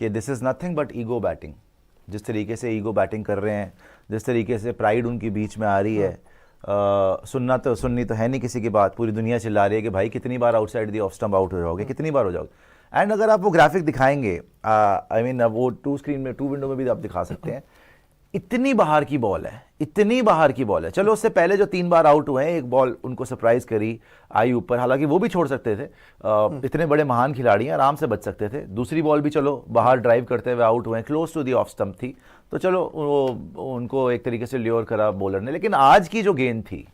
कि this is nothing but ego batting. जिस तरीके से ईगो बैटिंग कर रहे हैं, जिस तरीके से प्राइड उनकी बीच में आ रही है, सुननी तो है नहीं किसी की बात, पूरी दुनिया चिल्ला रही है कि भाई कितनी बार outside the off stump out हो जाओगे, कितनी बार हो जाओगे। एंड अगर आप वो ग्राफिक दिखाएंगे, आई मीन वो टू स्क्रीन में, टू विंडो में भी आप दिखा सकते हैं, इतनी बाहर की बॉल है, इतनी बाहर की बॉल है। चलो उससे पहले जो 3 बार आउट हुए हैं, एक बॉल उनको सरप्राइज करी, आई ऊपर, हालांकि वो भी छोड़ सकते थे, इतने बड़े महान खिलाड़ी हैं, आराम से बच सकते थे। दूसरी बॉल भी चलो बाहर ड्राइव करते हुए आउट हुए, close to the off stump थी, तो चलो उनको एक तरीके से ल्योर करा बॉलर ने। लेकिन आज की जो गेंद थी,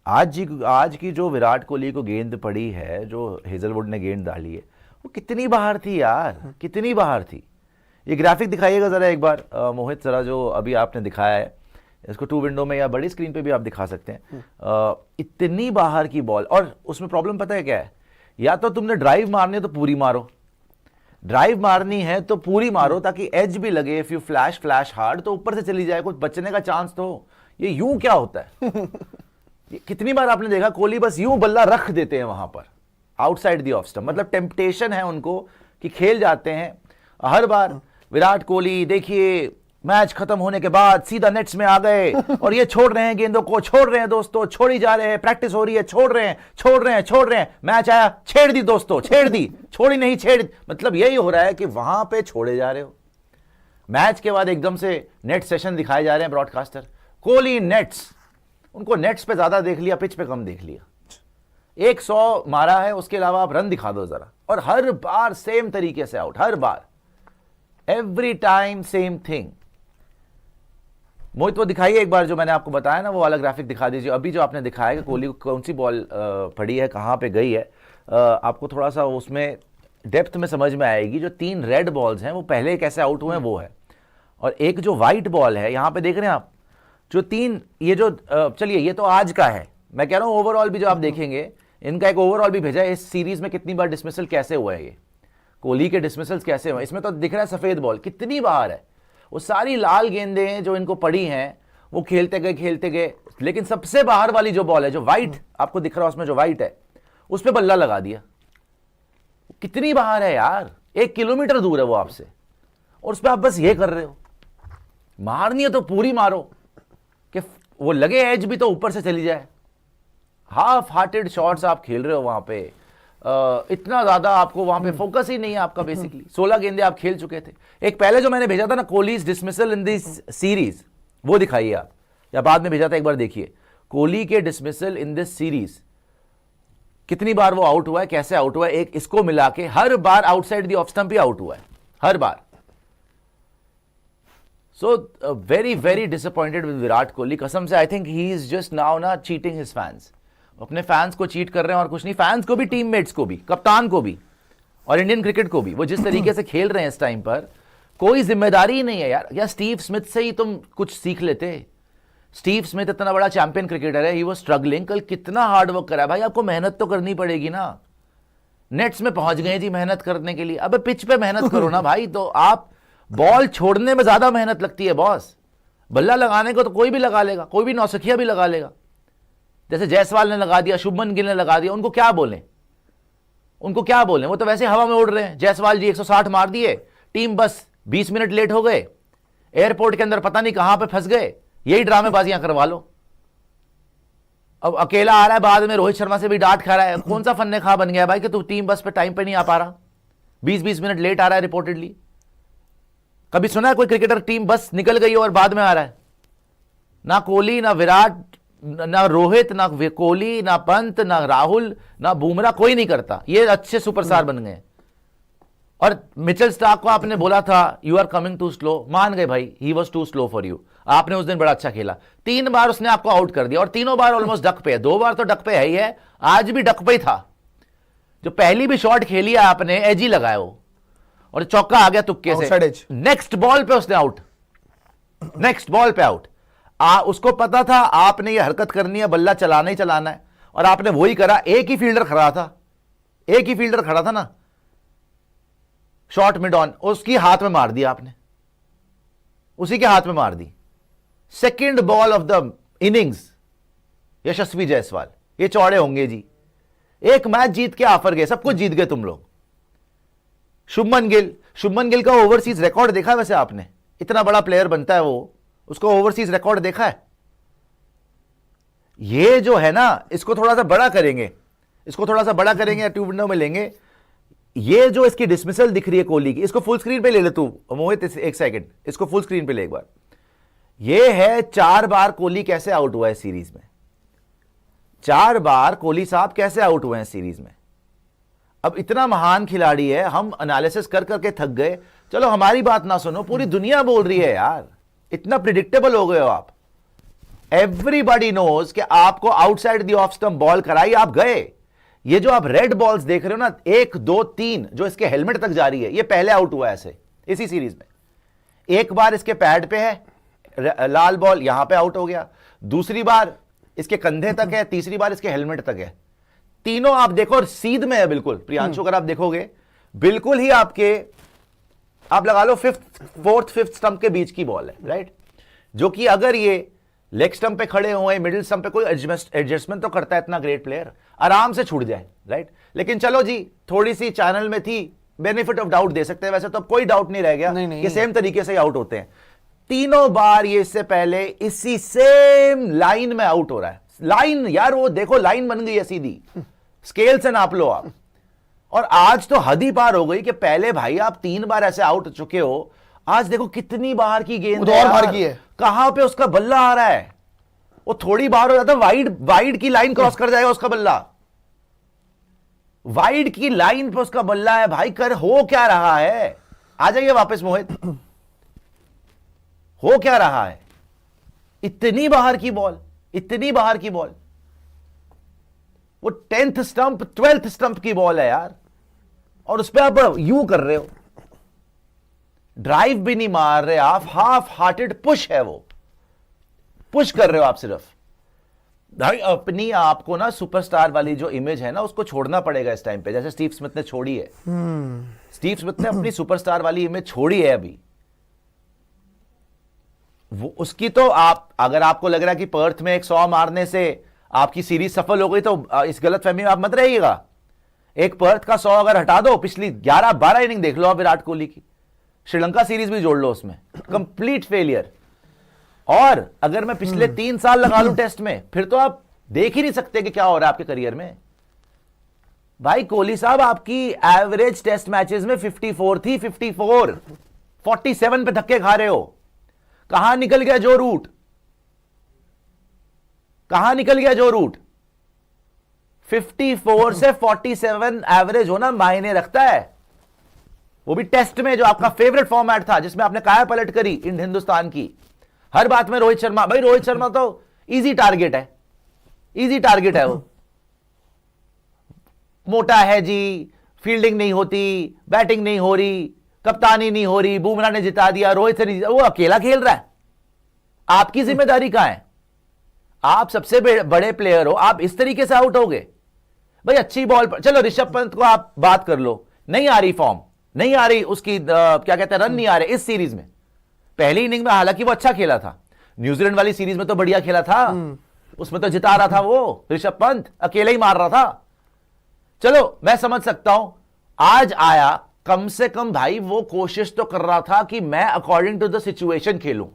आज की जो विराट कोहली को गेंद पड़ी है, जो हेजलवुड ने गेंद डाली है, वो कितनी बाहर थी यार, कितनी बाहर थी। ये ग्राफिक दिखाइएगा ज़रा एक बार मोहित, ज़रा जो अभी आपने दिखाया है, इसको टू विंडो में या बड़ी स्क्रीन पे भी आप दिखा सकते हैं। इतनी बाहर की बॉल, और उसमें प्रॉब्लम पता है क्या है, या तो तुमने ड्राइव मारनी है तो पूरी मारो, ड्राइव मारनी है तो पूरी मारो ताकि एज भी लगे, इफ यू फ्लैश हार्ड तो ऊपर से चली जाए, कुछ बचने का चांस तो हो। ये यूं क्या होता है कितनी बार आपने देखा कोहली बस यूं बल्ला रख देते हैं वहां पर आउटसाइड दी ऑफ स्टंप, मतलब टेम्पटेशन है उनको कि खेल जाते हैं हर बार। विराट कोहली देखिए मैच खत्म होने के बाद सीधा नेट्स में आ गए और ये छोड़ रहे हैं गेंदों को, छोड़ रहे हैं दोस्तों, छोड़ी जा रहे हैं, प्रैक्टिस हो रही है, छोड़ रहे हैं, मैच आया, छेड़ दी दोस्तों, छेड़ दी, छोड़ी नहीं, छेड़, मतलब यही हो रहा है कि वहां पे छोड़े जा रहे हो। मैच के बाद एकदम से नेट सेशन दिखाए जा रहे हैं ब्रॉडकास्टर, कोहली नेट्स, उनको नेट्स पे ज्यादा देख लिया, पिच पे कम देख लिया। 100 मारा है, उसके अलावा आप रन दिखा दो जरा, और हर बार सेम तरीके से आउट, हर बार, एवरी टाइम सेम थिंग। मोहित वो दिखाइए एक बार जो मैंने आपको बताया ना, वो वाला ग्राफिक दिखा दीजिए। अभी जो आपने दिखाया कि कोहली को कौन सी बॉल पड़ी है, कहां पे गई है, आपको थोड़ा सा उसमें डेप्थ में समझ में आएगी। जो 3 रेड बॉल्स हैं वो पहले कैसे आउट हुए हैं वो है, और एक जो व्हाइट बॉल है यहां पे देख रहे हैं आप, जो 3, ये जो चलिए ये तो आज का है, मैं कह रहा हूं ओवरऑल भी जो आप देखेंगे, इनका एक ओवरऑल भी भेजा है, इस सीरीज में कितनी बार डिसमिसल कैसे हुआ है, ये कोहली के डिसमिसल्स कैसे हुए। इसमें तो दिख रहा है सफेद बॉल कितनी बार है, वो सारी लाल गेंदें जो इनको पड़ी हैं वो खेलते गए, लेकिन सबसे बाहर वाली जो बॉल है, जो व्हाइट आपको दिख रहा है, उसमें जो व्हाइट है उस पर बल्ला लगा दिया। कितनी बाहर है यार, 1 किलोमीटर दूर है वो आपसे, और उस पर आप बस ये कर रहे हो। मारनी है तो पूरी मारो कि वो लगे एज भी तो ऊपर से चली जाए। हाफ हार्टेड शॉट्स आप खेल रहे हो वहां पे, इतना ज्यादा आपको वहां पे फोकस ही नहीं है आपका। बेसिकली 16 गेंदे आप खेल चुके थे। एक पहले जो मैंने भेजा था ना, Kohli's dismissal in this series, वो दिखाइए आप, या बाद में भेजा था एक बार देखिए, कोहली के डिसमिसल इन दिस सीरीज कितनी बार वो आउट हुआ है, कैसे आउट हुआ है, एक इसको मिला के हर बार आउटसाइड दी ऑफ स्टंप ही आउट हुआ है, हर बार। So very very disappointed with Virat Kohli, कसम से। I think he is just now ना चीटिंग हिज फैंस, अपने फैंस को चीट कर रहे हैं और कुछ नहीं, फैंस को भी, टीममेट्स को भी, कप्तान को भी, और इंडियन क्रिकेट को भी। वो जिस तरीके से खेल रहे हैं इस टाइम पर, कोई जिम्मेदारी ही नहीं है यार। या स्टीव स्मिथ से ही तुम कुछ सीख लेते। स्टीव स्मिथ इतना बड़ा चैंपियन क्रिकेटर है, ही वाज स्ट्रगलिंग, कल कितना हार्ड वर्क करा भाई, आपको मेहनत तो करनी पड़ेगी ना। नेट्स में पहुंच गए जी मेहनत करने के लिए, अब पिच पे मेहनत करो ना भाई। तो आप बॉल छोड़ने में ज्यादा मेहनत लगती है बॉस, बल्ला लगाने को तो कोई भी लगा लेगा, कोई भी नौसिखिया भी लगा लेगा। जैसे जायसवाल ने लगा दिया, शुभमन गिल ने लगा दिया, उनको क्या बोलें, वो तो वैसे हवा में उड़ रहे हैं। जायसवाल जी 160 मार दिए, टीम बस 20 मिनट लेट हो गए, एयरपोर्ट के अंदर पता नहीं कहां पे फंस गए, यही ड्रामेबाजियां करवा लो। अब अकेला आ रहा है, बाद में रोहित शर्मा से भी डांट खा रहा है। कौन सा फन्ने खा बन गया भाई कि तू टीम बस पे टाइम पे नहीं आ पा रहा, 20-20 मिनट लेट आ रहा है रिपोर्टेडली। कभी सुना है कोई क्रिकेटर टीम बस निकल गई और बाद में आ रहा है? ना कोहली, ना विराट, ना रोहित, ना कोहली, ना पंत, ना राहुल, ना बुमराह, कोई नहीं करता। ये अच्छे सुपरस्टार बन गए। और मिचेल स्टार्क को आपने बोला था you are coming too slow, मान गए भाई, he was too slow for you. आपने उस दिन बड़ा अच्छा खेला, 3 बार उसने आपको आउट कर दिया, और तीनों बार ऑलमोस्ट डक पे है। 2 बार तो डक पे है ही है, आज भी डक पे ही था। जो पहली भी शॉट खेली है आपने, एज ही लगाया वो, और चौका आ गया तुक्के से। नेक्स्ट बॉल पे उसने आउट, नेक्स्ट बॉल पे आउट। उसको पता था आपने ये हरकत करनी है, बल्ला चलाना ही चलाना है, और आपने वही करा। एक ही फील्डर खड़ा था ना शॉट मिड ऑन, उसकी हाथ में मार दिया आपने, उसी के हाथ में मार दी। Second ball of the innings, Yashasvi Jaiswal, ये चौड़े होंगे जी। एक मैच जीत के ऑफर गए, सब कुछ जीत गए तुम लोग। शुभमन गिल शुभमन गिल का ओवरसीज रिकॉर्ड देखा है वैसे आपने? इतना बड़ा प्लेयर बनता है वो, उसको ओवरसीज रिकॉर्ड देखा है? ये जो है ना, इसको थोड़ा सा बड़ा करेंगे, इसको थोड़ा सा बड़ा करेंगे, ट्यूब विंडो में लेंगे। ये जो इसकी डिसमिसल दिख रही है कोहली की, इसको फुल स्क्रीन पे ले ले तू मोहित, एक सेकंड, इसको फुल स्क्रीन पे ले एक बार। ये है 4 बार कोहली कैसे आउट हुआ है सीरीज में, 4 बार कोहली साहब कैसे आउट हुए हैं सीरीज में। अब इतना महान खिलाड़ी है, हम एनालिसिस कर करके थक गए। चलो हमारी बात ना सुनो, पूरी दुनिया बोल रही है यार, इतना प्रिडिक्टेबल हो गए हो आप। एवरीबॉडी नोज कि आपको outside the off stump ball कराई, आप गए। ये जो आप रेड बॉल्स देख रहे हो ना, 1 2 3 जो इसके हेलमेट तक जा रही है, ये पहले आउट हुआ है ऐसे इसी सीरीज में। एक बार इसके पैड पे है लाल बॉल, यहां पे आउट हो गया। दूसरी बार इसके कंधे तक है, तीसरी बार इसके हेलमेट तक है। तीनों आप देखो और सीध में है बिल्कुल। प्रियांशु अगर आप देखोगे बिल्कुल ही आपके, आप लगा लो 4th 5th स्टंप के बीच की बॉल है, राइट। जो कि अगर ये लेग स्टंप पे खड़े हुए, मिडिल स्टंप पे कोई एडजस्टमेंट तो करता है इतना ग्रेट प्लेयर, आराम से छूट जाए, राइट। लेकिन चलो जी, थोड़ी सी चैनल में थी, बेनिफिट ऑफ डाउट दे सकते हैं। वैसे तो कोई डाउट नहीं रह गया कि सेम तरीके से आउट होते हैं। तीनों बार ये इससे पहले इसी सेम लाइन में आउट हो रहा है। लाइन यार, वो देखो लाइन बन गई है सीधी, स्केल से नाप लो आप। और आज तो हद ही पार हो गई कि पहले भाई आप 3 बार ऐसे आउट हो चुके हो, आज देखो कितनी बाहर की गेंद है, बाहर की है, कहां पे उसका बल्ला आ रहा है। वो थोड़ी बाहर हो जाता, वाइड की लाइन क्रॉस कर जाएगा उसका बल्ला, वाइड की लाइन पे उसका बल्ला है भाई। कर हो क्या रहा है? आ जाइए वापस मोहित, हो क्या रहा है? इतनी बाहर की बॉल, इतनी बाहर की बॉल, वो 10th स्टंप 12th स्टंप की बॉल है यार, और उस पर आप यू कर रहे हो, ड्राइव भी नहीं मार रहे आप, हाफ हार्टेड पुश है वो, पुश कर रहे हो आप सिर्फ। भाई अपनी आपको ना सुपरस्टार वाली जो इमेज है ना, उसको छोड़ना पड़ेगा इस टाइम पे, जैसे स्टीव स्मिथ ने छोड़ी है। स्टीव स्मिथ ने अपनी सुपरस्टार वाली इमेज छोड़ी है अभी। वो उसकी तो आप, अगर आपको लग रहा है कि पर्थ में एक 100 मारने से आपकी सीरीज सफल हो गई, तो इस गलतफहमी में आप मत रहिएगा। एक पर्थ का 100 अगर हटा दो, पिछली 11-12 इनिंग देख लो आप विराट कोहली की, श्रीलंका सीरीज भी जोड़ लो उसमें, कंप्लीट फेलियर। और अगर मैं पिछले 3 साल लगा लूं टेस्ट में, फिर तो आप देख ही नहीं सकते कि क्या हो रहा है आपके करियर में। भाई कोहली साहब, आपकी एवरेज टेस्ट मैचेस में 54 थी, 54, 47 पे धक्के खा रहे हो। कहां निकल गया जो रूट, कहां निकल गया जो रूट? 54 से 47 एवरेज होना मायने रखता है, वो भी टेस्ट में, जो आपका फेवरेट फॉर्मेट था, जिसमें आपने काया पलट करी हिंदुस्तान की हर बात में। रोहित शर्मा, भाई रोहित शर्मा तो इजी टारगेट है, इजी टारगेट है। वो मोटा है जी, फील्डिंग नहीं होती, बैटिंग नहीं हो रही, कप्तानी नहीं हो रही, बुमराह ने जिता दिया, रोहित से नहीं जिता, वो अकेला खेल रहा है। आपकी जिम्मेदारी कहां है? आप सबसे बड़े प्लेयर हो, आप इस तरीके से आउट होगे? भाई अच्छी बॉल पर, चलो ऋषभ पंत को आप बात कर लो, नहीं आ रही फॉर्म, नहीं आ रही उसकी क्या कहते हैं, रन नहीं आ रहे इस सीरीज में। पहली इनिंग में हालांकि वो अच्छा खेला था, न्यूजीलैंड वाली सीरीज में तो बढ़िया खेला था, उसमें तो जिता रहा था वो ऋषभ पंत, अकेले ही मार रहा था। चलो मैं समझ सकता हूं, आज आया, कम से कम भाई वो कोशिश तो कर रहा था कि मैं अकॉर्डिंग टू द सिचुएशन खेलूं,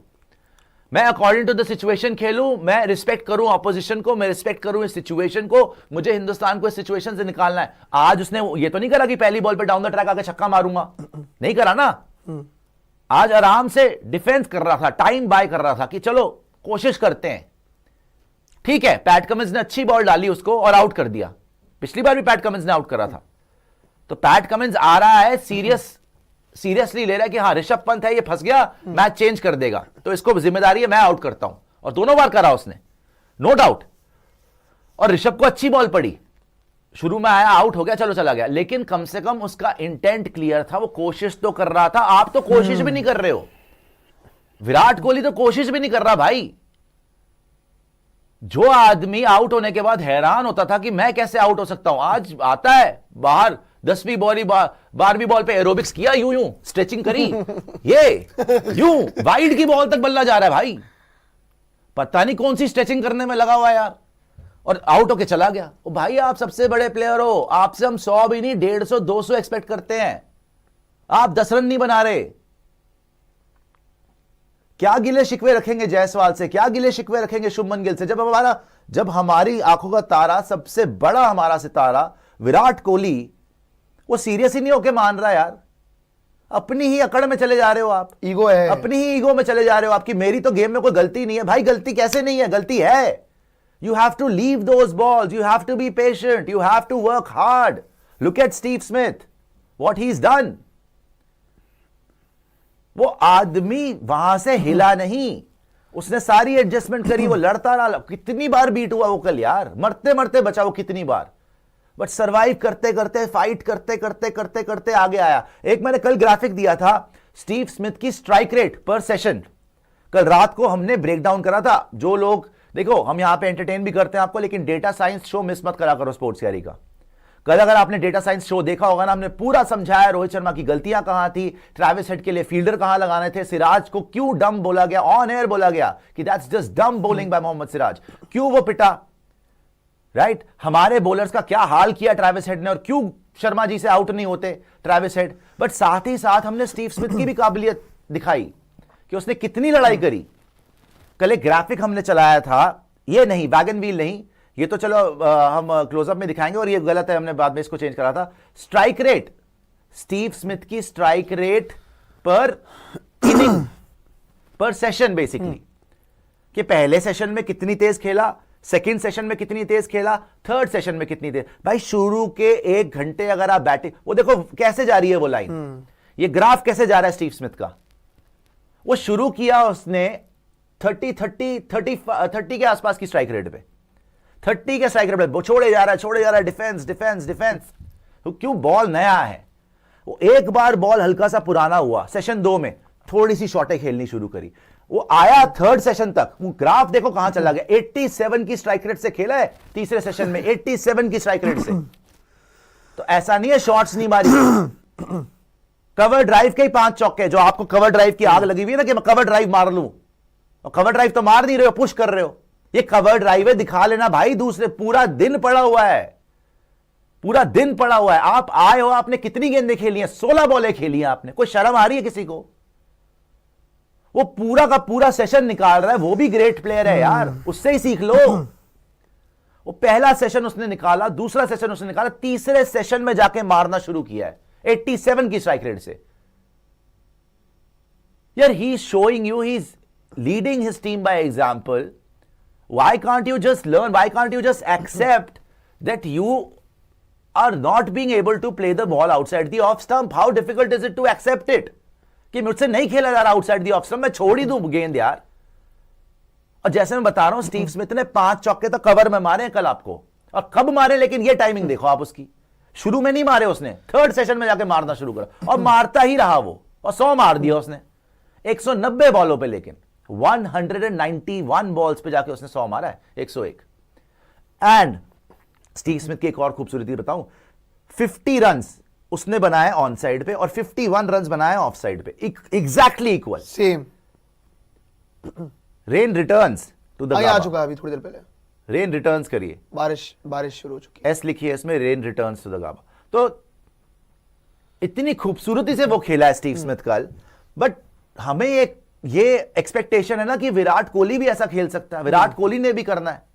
मैं अकॉर्डिंग टू द सिचुएशन खेलूं, मैं रिस्पेक्ट करूं ऑपोजिशन को, मैं रिस्पेक्ट करूं इस सिचुएशन को, मुझे हिंदुस्तान को इस सिचुएशन से निकालना है। आज उसने ये तो नहीं करा कि पहली बॉल पे डाउन द ट्रैक आके छक्का मारूंगा, नहीं करा ना। आज आराम से डिफेंस कर रहा था, टाइम बाय कर रहा था कि चलो कोशिश करते हैं। ठीक है, पैट कमिंस ने अच्छी बॉल डाली उसको और आउट कर दिया, पिछली बार भी पैट कमिंस ने आउट करा था। तो पैट कमिंस आ रहा है, सीरियसली ले रहा है कि हाँ ऋषभ पंत है, ये फंस गया, मैच चेंज कर देगा, तो इसको जिम्मेदारी है, मैं आउट करता हूं। और दोनों बार करा उसने, नो डाउट। और ऋषभ को अच्छी बॉल पड़ी, शुरू में आया, आउट हो गया, चलो चला गया, लेकिन कम से कम उसका इंटेंट क्लियर था, वो कोशिश तो कर रहा था। आप तो कोशिश भी नहीं कर रहे हो, विराट कोहली तो कोशिश भी नहीं कर रहा भाई। जो आदमी आउट होने के बाद हैरान होता था कि मैं कैसे आउट हो सकता हूं, आज आता है बाहर, 10वीं बॉल 12वीं बॉल पे एरोबिक्स किया, यूं यूं स्ट्रेचिंग करी, ये यूं वाइड की बॉल तक बल्ला जा रहा है भाई, पता नहीं कौन सी स्ट्रेचिंग करने में लगा हुआ है यार, और आउट होके चला गया। ओ भाई आप सबसे बड़े प्लेयर हो, आपसे हम 100 भी नहीं 150 200 एक्सपेक्ट करते हैं, आप 10 रन नहीं बना रहे। क्या गिले शिकवे रखेंगे जायसवाल से, क्या गिले शिकवे रखेंगे शुभमन गिल से, जब हमारी आंखों का तारा, सबसे बड़ा हमारा सितारा विराट कोहली, वो सीरियस ही नहीं होके मान रहा यार। अपनी ही अकड़ में चले जा रहे हो आप, ईगो है, अपनी ही ईगो में चले जा रहे हो आपकी। मेरी तो गेम में कोई गलती नहीं है भाई। गलती कैसे नहीं है, गलती है। You have to leave those balls, you have to be patient, you have to work hard. Look at Steve Smith, what he is done. वो आदमी वहां से हिला नहीं, उसने सारी एडजस्टमेंट करी, वो लड़ता रहा। कितनी बार बीट हुआ वो कल यार, मरते मरते बचा वो कितनी बार, बट सरवाइव करते करते, फाइट करते करते करते करते आगे आया। एक मैंने कल ग्राफिक दिया था स्टीव स्मिथ की स्ट्राइक रेट पर सेशन, कल रात को हमने ब्रेक डाउन करा था। जो लोग देखो, हम यहां पे एंटरटेन भी करते हैं आपको, लेकिन डेटा साइंस शो मिस मत करा करो स्पोर्ट्स कैरी का। कल अगर आपने डेटा साइंस शो देखा होगा ना, हमने पूरा समझाया रोहित शर्मा की गलतियां कहां थी, ट्रेविस हेड के लिए फील्डर कहां लगाने थे, सिराज को क्यों डम बोला गया, ऑन एयर बोला गया कि दैट्स जस्ट डम बॉलिंग बाय मोहम्मद सिराज, क्यों वो पिटा, राइट। हमारे बॉलर्स का क्या हाल किया ट्रेविस हेड ने, और क्यों शर्मा जी से आउट नहीं होते ट्रेविस हेड। बट साथ ही साथ हमने स्टीव स्मिथ की भी काबिलियत दिखाई कि उसने कितनी लड़ाई करी। कल एक ग्राफिक हमने चलाया था, ये नहीं वैगन व्हील नहीं, ये तो चलो हम क्लोजअप में दिखाएंगे, और ये गलत है, हमने बाद में इसको चेंज करा था। स्ट्राइक रेट, स्टीव स्मिथ की स्ट्राइक रेट पर इनिंग पर सेशन, बेसिकली कि पहले सेशन में कितनी तेज खेला, सेकंड सेशन में कितनी तेज खेला, थर्ड सेशन में कितनी तेज। भाई शुरू के 1 घंटे अगर आप बैटिंग, वो देखो कैसे जा रही है वो लाइन, ये ग्राफ कैसे जा रहा है स्टीव स्मिथ का। वो शुरू किया उसने 30 के आसपास की स्ट्राइक रेट पे, 30 के स्ट्राइक रेट पे छोड़े जा रहा है, डिफेंस डिफेंस डिफेंस। तो क्यों, बॉल नया है। वो एक बार बॉल हल्का सा पुराना हुआ, सेशन 2 में थोड़ी सी शॉटें खेलनी शुरू करी, वो आया थर्ड सेशन तक, वो ग्राफ देखो कहां चला गया। 87 की स्ट्राइक रेट से खेला है तीसरे सेशन में, 87 की स्ट्राइक रेट से। तो ऐसा नहीं है शॉट्स नहीं मारी, कवर ड्राइव के ही 5 चौके, जो आपको कवर ड्राइव की आग लगी हुई है ना कि मैं कवर ड्राइव मार लूं, और कवर ड्राइव तो मार नहीं रहे हो, पुश कर रहे हो। ये कवर ड्राइव है, दिखा लेना भाई। दूसरे पूरा दिन पड़ा हुआ है, पूरा दिन पड़ा हुआ है। आप आए हो, आपने कितनी गेंदें खेली हैं, 16 बॉलें खेली हैं आपने। कोई शर्म आ रही है किसी को? वो पूरा का पूरा सेशन निकाल रहा है, वो भी ग्रेट प्लेयर है यार, उससे ही सीख लो। वो पहला सेशन उसने निकाला, दूसरा सेशन उसने निकाला, तीसरे सेशन में जाके मारना शुरू किया है 87 की स्ट्राइक रेट से। यार he is showing you, he is leading his team by example. Why can't you just learn? Why can't you just accept that you are not being able to play the ball outside the off stump? How difficult is it to accept it? कि मुझसे नहीं खेला जा रहा outside the off stump, मैं छोड़ ही दूं गेंद यार। और जैसे मैं बता रहा हूं, स्टीव स्मिथ ने 5 चौके तो कवर में मारे कल आपको, और कब मारे, लेकिन ये टाइमिंग देखो आप उसकी। शुरू में नहीं मारे उसने, थर्ड सेशन में जाके मारना शुरू करा, और मारता ही रहा वो, और 100 मार दिया उसने 190 बॉलों पे, लेकिन 191 बॉल्स पे जाके उसने 100 मारा है, 101। एंड स्टीव स्मिथ की एक और खूबसूरती बताऊं, 50 रन्स उसने बनाए ऑन साइड पे, और 51 रन्स बनाए ऑफ साइड पे, exactly equal, same. Rain returns to the आ चुका है अभी थोड़ी देर पहले, रेन रिटर्न्स करिए, बारिश शुरू हो चुकी है, एस लिखिए इसमें, rain returns to the GABA. तो इतनी खूबसूरती से वो खेला है स्टीव स्मिथ कल। बट हमें एक ये एक्सपेक्टेशन है ना कि विराट कोहली भी ऐसा खेल सकता है, विराट कोहली ने भी करना है।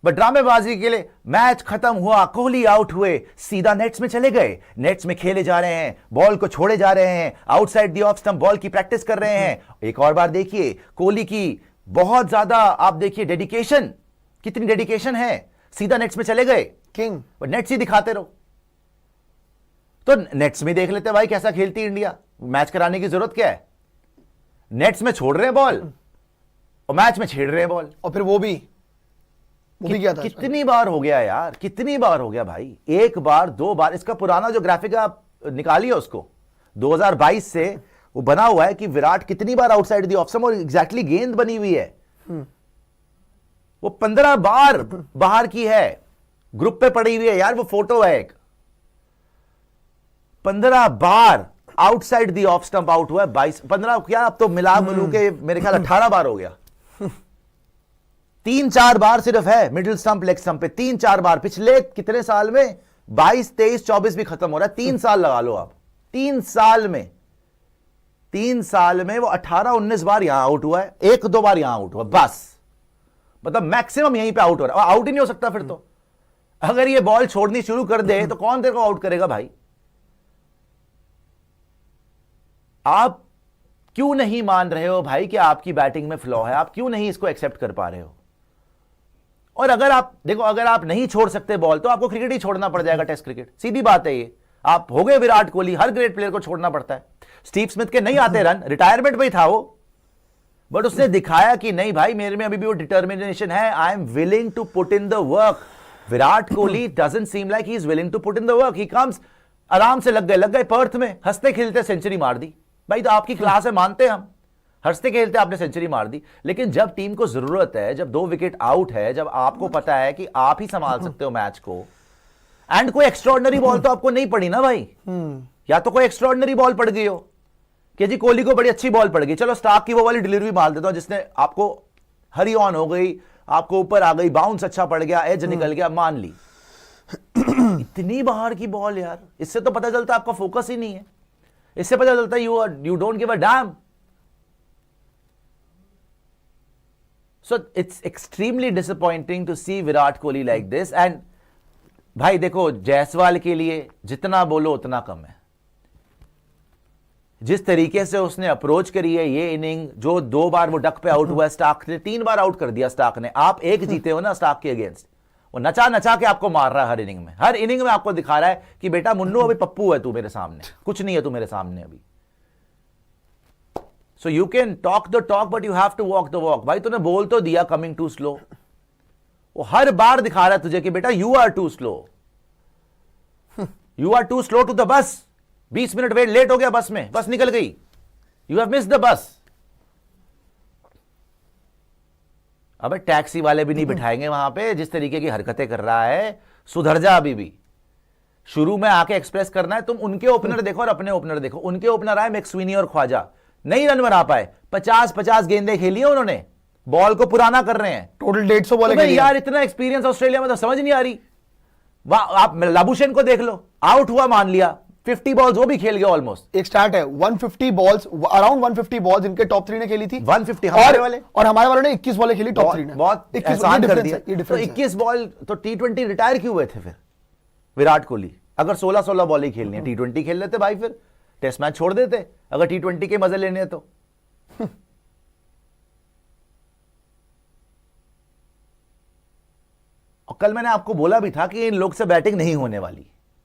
बट ड्रामेबाजी के लिए मैच खत्म हुआ, कोहली आउट हुए, सीधा नेट्स में चले गए, नेट्स में खेले जा रहे हैं, बॉल को छोड़े जा रहे हैं, outside the off stump ball की प्रैक्टिस कर रहे हैं। एक और बार देखिए कोहली की बहुत ज्यादा, आप देखिए डेडिकेशन, कितनी डेडिकेशन है, सीधा नेट्स में चले गए, किंग। बट नेट्स ही दिखाते रहो। तो नेट्स में देख लेते भाई कैसा खेलती इंडिया, मैच कराने की जरूरत क्या है। नेट्स में छोड़ रहे हैं बॉल और मैच में छेड़ रहे हैं बॉल, और फिर वो भी क्या था, कितनी बार हो गया यार, कितनी बार हो गया भाई, 1 बार 2 बार। इसका पुराना जो ग्राफिक आप निकालिए उसको, 2022 से वो बना हुआ है कि विराट कितनी बार आउटसाइड दी ऑफ स्टंप, और एग्जैक्टली गेंद बनी हुई है। वो 15 बार बाहर की है, ग्रुप पे पड़ी हुई है यार, वो फोटो है एक। 15 बार outside the off stump out हुआ है, 15 क्या, अब तो मिला मिलू के मेरे ख्याल 18 बार हो गया। 3-4 बार सिर्फ है मिडिल स्टंप लेग स्टंप पे, 3-4 बार पिछले कितने साल में, 22, 23, 24 भी खत्म हो रहा है, 3 साल लगा लो आप। 3 साल में वो 18, 19 बार यहां आउट हुआ है, 1-2 बार यहां आउट हुआ, बस। मतलब मैक्सिमम यहीं पे आउट हो रहा है, आउट ही नहीं हो सकता फिर तो। अगर ये बॉल छोड़नी शुरू कर दे तो कौन तेरे को आउट करेगा भाई? आप क्यों नहीं मान रहे हो भाई कि आपकी बैटिंग में फ्लॉ है? आप क्यों नहीं इसको एक्सेप्ट कर पा रहे हो? और अगर आप देखो, अगर आप नहीं छोड़ सकते बॉल तो आपको क्रिकेट ही छोड़ना पड़ जाएगा, टेस्ट क्रिकेट, सीधी बात है ये। आप हो गए विराट कोहली, हर ग्रेट प्लेयर को छोड़ना पड़ता है। स्टीव स्मिथ के नहीं आते रन, रिटायरमेंट में ही था वो, बट उसने दिखाया कि नहीं भाई, मेरे में अभी भी वो डिटर्मिनेशन है, I am willing to put in the work. Virat Kohli doesn't seem like he is willing to put in the work. He comes, आराम से लग गए पर्थ में, हंसते खेलते सेंचुरी मार दी। भाई तो आपकी क्लास है, मानते हम, हंसते खेलते आपने सेंचुरी मार दी। लेकिन जब टीम को जरूरत है, जब 2 विकेट आउट है, जब आपको पता है कि आप ही संभाल सकते हो मैच को, एंड कोई एक्स्ट्रॉर्डनरी बॉल तो आपको नहीं पड़ी ना भाई। या तो कोई एक्स्ट्रॉर्डनरी बॉल पड़ गई हो कि जी कोहली को बड़ी अच्छी बॉल पड़ गई, चलो स्टार्क की वो वाली डिलीवरी मार देता हूं जिसने आपको हरी ऑन हो गई, आपको ऊपर आ गई, बाउंस अच्छा पड़ गया, एज निकल गया, मान ली। इतनी बाहर की बॉल यार, इससे तो पता चलता आपका फोकस ही नहीं है। इससे पता चलता है you don't give a damn. So it's extremely disappointing to see Virat Kohli like this. And भाई देखो, जायसवाल के लिए जितना बोलो उतना कम है। जिस तरीके से उसने अप्रोच करी है ये इनिंग, जो 2 बार वो डक पे आउट हुआ है, स्टार्क ने 3 बार आउट कर दिया स्टार्क ने। आप एक जीते हो ना स्टार्क के अगेंस्ट, वो नचा नचा के आपको मार रहा है हर इनिंग में। हर इनिंग में आपको दिखा रहा है कि बेटा मुन्नू अभी पप्पू है तू मेरे सामने, कुछ नहीं है तू मेरे सामने अभी। So you can talk the talk but you have to walk the walk. भाई तूने बोल तो दिया कमिंग टू स्लो, वो हर बार दिखा रहा है तुझे कि बेटा you are too slow, you are too slow to the bus. 20 minute wait let हो गया बस में, बस निकल गई, you have missed the bus. अबे टैक्सी वाले भी नहीं बिठाएंगे वहां पे, जिस तरीके की हरकतें कर रहा है, सुधर जा अभी भी। शुरू में आके एक्सप्रेस करना है। तुम उनके ओपनर देखो और अपने ओपनर देखो। उनके ओपनर आए मैक्सविनी और ख्वाजा, नहीं रन बना पाए। 50-50 गेंदें खेली है उन्होंने, बॉल को पुराना कर रहे हैं। टोटल 150 बॉल तो यार इतना एक्सपीरियंस ऑस्ट्रेलिया में तो समझ नहीं आ रही। आप लाबुशेन को देख लो, आउट हुआ मान लिया, 50 बॉल्स वो भी खेल गया ऑलमोस्ट। एक स्टार्ट है 150 बॉल्स, अराउंड 150 बॉल्स इनके टॉप 3 ने खेली थी। 150 हमारे वाले, और हमारे वालों ने 21 बॉलें खेली टॉप 3 ने। बहुत 21 आसान कर दिया। ये तो 21 बॉल तो T20 रिटायर क्यों हुए थे फिर विराट कोहली? अगर 16-16 बॉल ही खेलनी है, T20 खेल लेते भाई, फिर टेस्ट मैच छोड़ देते अगर T20 के मजे लेने हैं तो। और कल मैंने आपको बोला भी था कि इन लोग से बैटिंग नहीं होने वाली।